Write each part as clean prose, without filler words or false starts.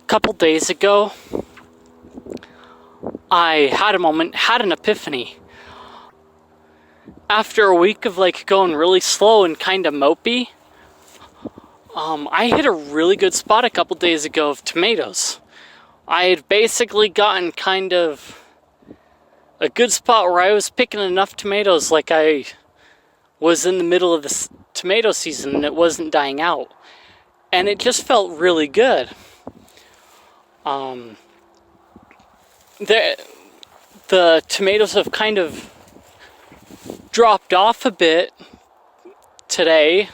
couple days ago, I had a moment, had an epiphany. After a week of going really slow and kind of mopey, I hit a really good spot a couple days ago of tomatoes. I had basically gotten kind of a good spot where I was picking enough tomatoes like I was in the middle of the tomato season and it wasn't dying out. And it just felt really good. The tomatoes have kind of dropped off a bit today.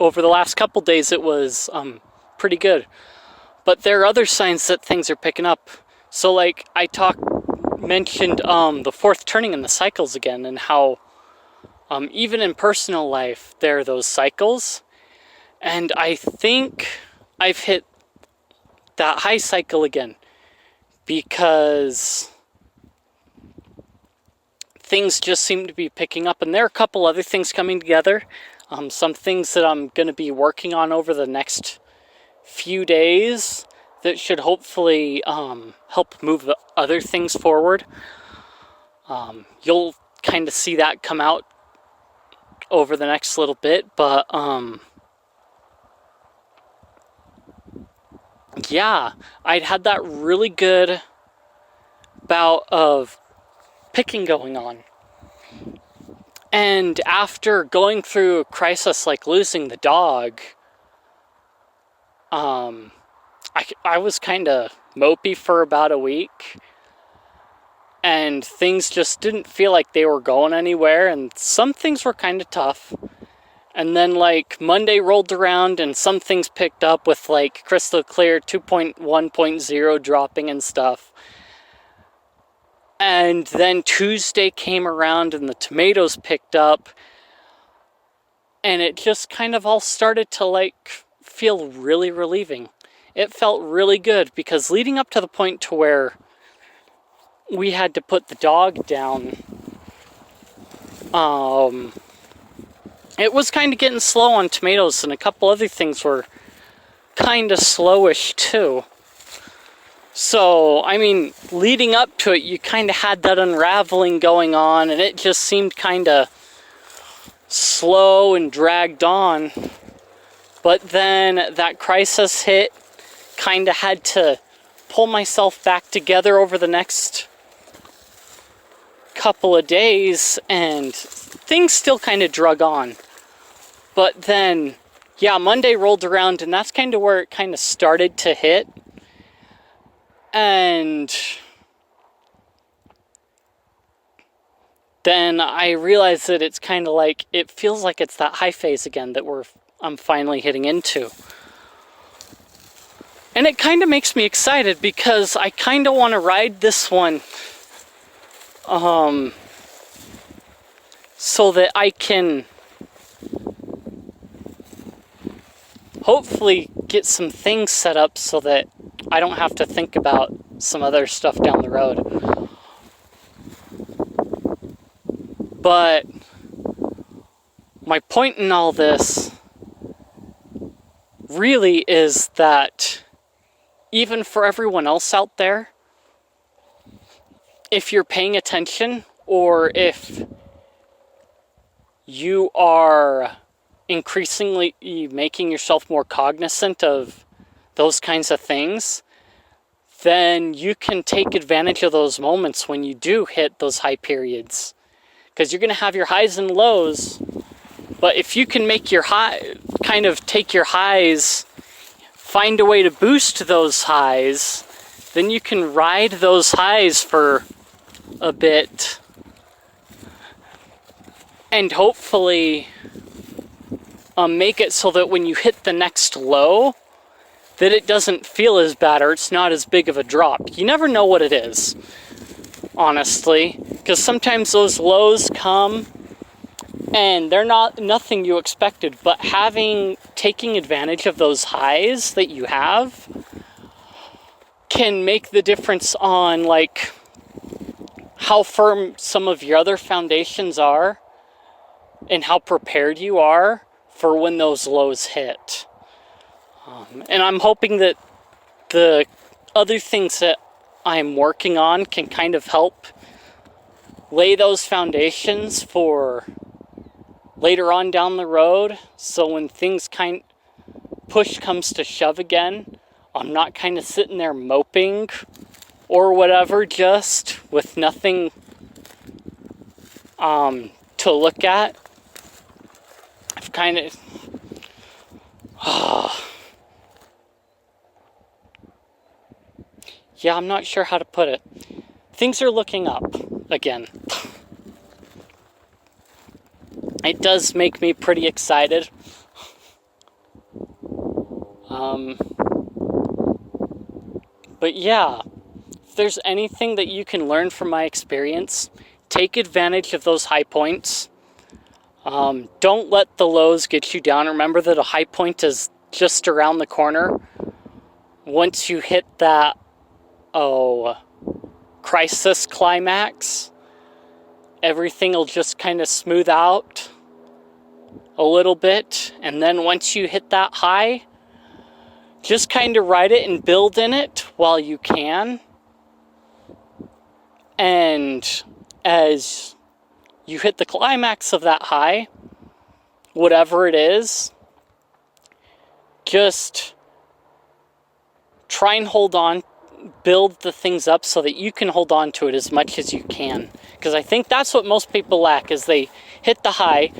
Over the last couple days it was pretty good. But there are other signs that things are picking up. So I mentioned the fourth turning in the cycles again, and how even in personal life there are those cycles. And I think I've hit that high cycle again, because things just seem to be picking up, and there are a couple other things coming together. Some things that I'm going to be working on over the next few days that should hopefully help move the other things forward. You'll kind of see that come out over the next little bit, but yeah, I'd had that really good bout of picking going on. And after going through a crisis like losing the dog, I was kind of mopey for about a week, and things just didn't feel like they were going anywhere, and some things were kind of tough. And then Monday rolled around and some things picked up with crystal clear 2.1.0 dropping and stuff. And then Tuesday came around and the tomatoes picked up, and it just kind of all started to feel really relieving. It felt really good, because leading up to the point to where we had to put the dog down, it was kind of getting slow on tomatoes, and a couple other things were kind of slowish too. So, leading up to it, you kind of had that unraveling going on, and it just seemed kind of slow and dragged on. But then that crisis hit, kind of had to pull myself back together over the next couple of days, and things still kind of drug on. But then, yeah, Monday rolled around, and that's kind of where it kind of started to hit. And then I realized that it's kind of it feels like it's that high phase again that I'm finally hitting into. And it kind of makes me excited, because I kind of want to ride this one so that I can hopefully get some things set up so that I don't have to think about some other stuff down the road. But my point in all this really is that even for everyone else out there, if you're paying attention, or if you are increasingly making yourself more cognizant of those kinds of things, then you can take advantage of those moments when you do hit those high periods. Because you're going to have your highs and lows, but if you can make your take your highs, find a way to boost those highs, then you can ride those highs for a bit, and hopefully make it so that when you hit the next low, that it doesn't feel as bad, or it's not as big of a drop. You never know what it is, honestly, because sometimes those lows come and they're nothing you expected, but taking advantage of those highs that you have can make the difference on how firm some of your other foundations are, and how prepared you are for when those lows hit. And I'm hoping that the other things that I'm working on can kind of help lay those foundations for later on down the road. So when things push comes to shove again, I'm not kind of sitting there moping or whatever, just with nothing to look at. I've kind of yeah, I'm not sure how to put it. Things are looking up again. It does make me pretty excited. But yeah, if there's anything that you can learn from my experience, take advantage of those high points. Don't let the lows get you down. Remember that a high point is just around the corner. Once you hit that, crisis climax, everything will just kind of smooth out a little bit. And then once you hit that high, just kind of ride it and build in it while you can. And as you hit the climax of that high, whatever it is, just try and hold on, build the things up so that you can hold on to it as much as you can. Because I think that's what most people lack, is they hit the high.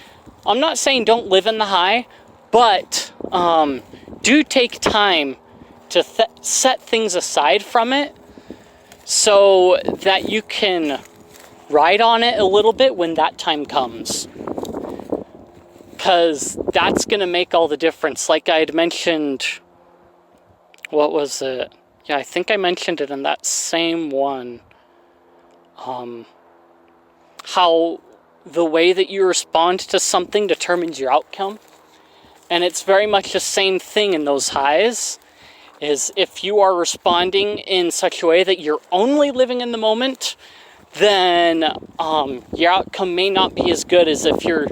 I'm not saying don't live in the high, but do take time to set things aside from it so that you can ride on it a little bit when that time comes. Because that's going to make all the difference. Like I had mentioned, what was it? Yeah, I think I mentioned it in that same one. How the way that you respond to something determines your outcome. And it's very much the same thing in those highs. Is if you are responding in such a way that you're only living in the moment, then your outcome may not be as good as if you're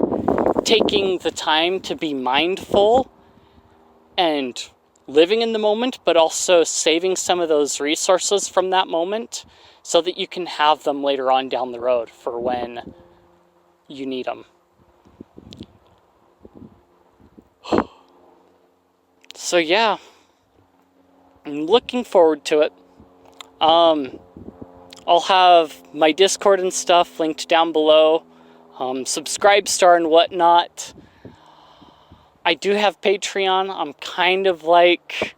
taking the time to be mindful and living in the moment, but also saving some of those resources from that moment so that you can have them later on down the road for when you need them. So yeah, I'm looking forward to it. I'll have my Discord and stuff linked down below. Subscribe star and whatnot. I do have Patreon. I'm kind of like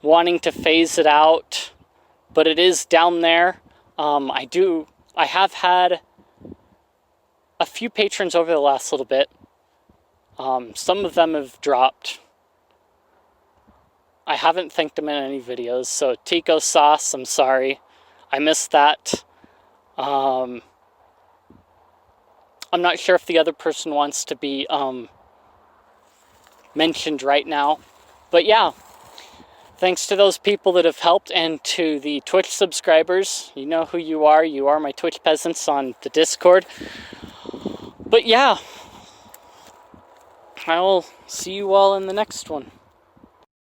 wanting to phase it out, but it is down there. I have had a few patrons over the last little bit. Some of them have dropped. I haven't thanked them in any videos, so Tico Sauce, I'm sorry. I missed that. I'm not sure if the other person wants to be mentioned right now. But yeah, thanks to those people that have helped, and to the Twitch subscribers. You know who you are. You are my Twitch peasants on the Discord. But yeah, I will see you all in the next one.